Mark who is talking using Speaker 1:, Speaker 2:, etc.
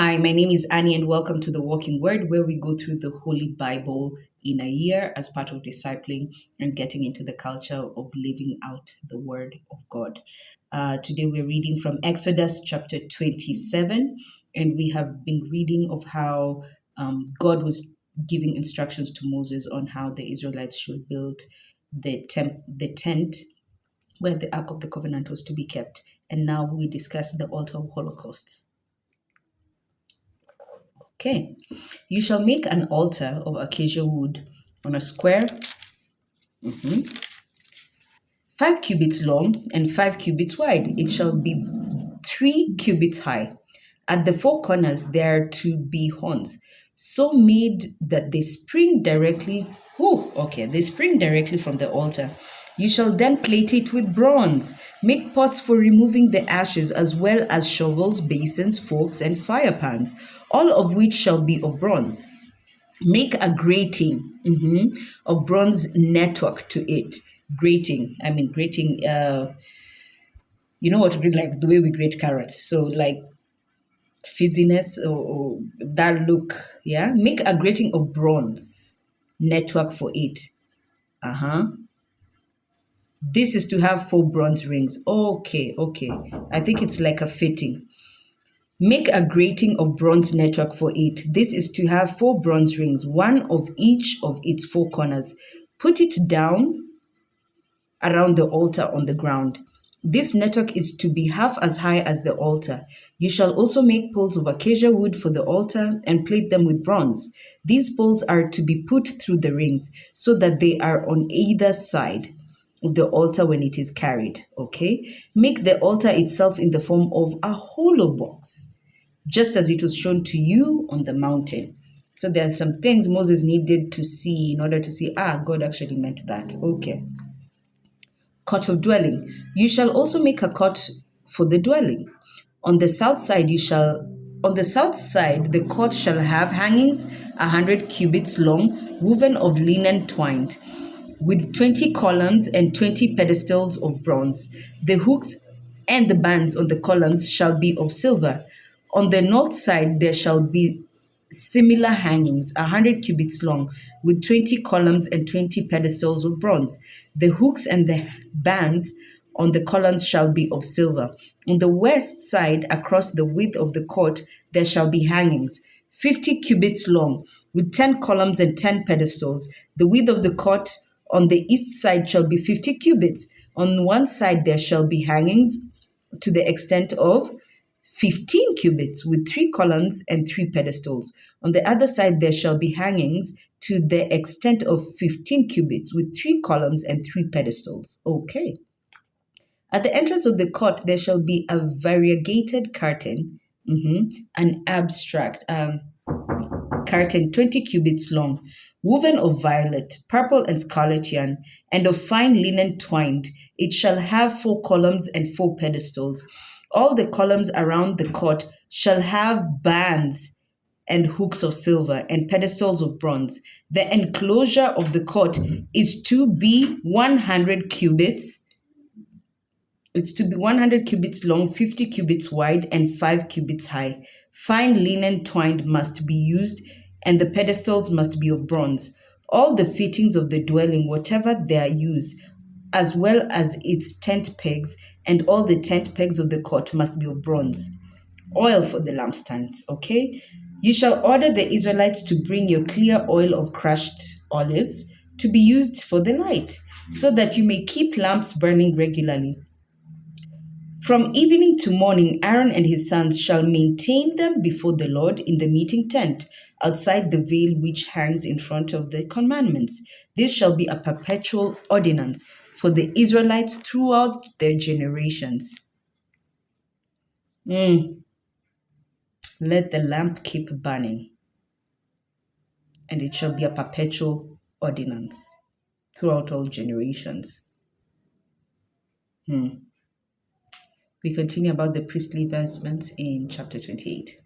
Speaker 1: Hi, my name is Annie, and welcome to the Walking Word, where we go through the Holy Bible in a year as part of discipling and getting into the culture of living out the Word of God. Today, we're reading from Exodus chapter 27, and we have been reading of how God was giving instructions to Moses on how the Israelites should build the tent where the Ark of the Covenant was to be kept. And now we discuss the altar of holocausts. Okay. You shall make an altar of acacia wood on a square, 5 cubits long and 5 cubits wide. It shall be 3 cubits high. At the four corners there are to be horns, so made that they spring directly from the altar. You shall then plate it with bronze. Make pots for removing the ashes, as well as shovels, basins, forks, and fire pans, all of which shall be of bronze. Make a grating of bronze network to it. Grating. You know what to grate, like the way we grate carrots. So like fizziness or that look. Yeah. Make a grating of bronze network for it. Uh-huh. This is to have 4 bronze rings. Okay. I think it's like a fitting. Make a grating of bronze network for it. This is to have 4 bronze rings, one of each of its four corners. Put it down around the altar on the ground. This network is to be half as high as the altar. You shall also make poles of acacia wood for the altar and plate them with bronze. These poles are to be put through the rings so that they are on either side of the altar when it is carried. Okay? Make the altar itself in the form of a hollow box, just as it was shown to you on the mountain. So there are some things Moses needed to see in order to see, God actually meant that. Okay. Court of dwelling. You shall also make a court for the dwelling. On the south side the court shall have hangings 100 cubits long, woven of linen twined, with 20 columns and 20 pedestals of bronze. The hooks and the bands on the columns shall be of silver. On the north side there shall be similar hangings, 100 cubits long, with 20 columns and 20 pedestals of bronze. The hooks and the bands on the columns shall be of silver. On the west side, across the width of the court, there shall be hangings, 50 cubits long, with 10 columns and 10 pedestals. The width of the court on the east side shall be 50 cubits. On one side, there shall be hangings to the extent of 15 cubits with 3 columns and 3 pedestals. On the other side, there shall be hangings to the extent of 15 cubits with 3 columns and 3 pedestals. Okay. At the entrance of the court, there shall be a variegated curtain, an abstract curtain 20 cubits long, woven of violet, purple, and scarlet yarn, and of fine linen twined. It shall have 4 columns and 4 pedestals. All the columns around the court shall have bands and hooks of silver and pedestals of bronze. The enclosure of the court is to be 100 cubits. It's to be 100 cubits long, 50 cubits wide, and 5 cubits high. Fine linen twined must be used, and the pedestals must be of bronze. All the fittings of the dwelling, whatever their use, as well as its tent pegs, and all the tent pegs of the court must be of bronze. Oil for the lampstands, okay? You shall order the Israelites to bring your clear oil of crushed olives to be used for the light, so that you may keep lamps burning regularly. From evening to morning, Aaron and his sons shall maintain them before the Lord in the meeting tent, outside the veil which hangs in front of the commandments. This shall be a perpetual ordinance for the Israelites throughout their generations. Let the lamp keep burning, and it shall be a perpetual ordinance throughout all generations. We continue about the priestly vestments in chapter 28.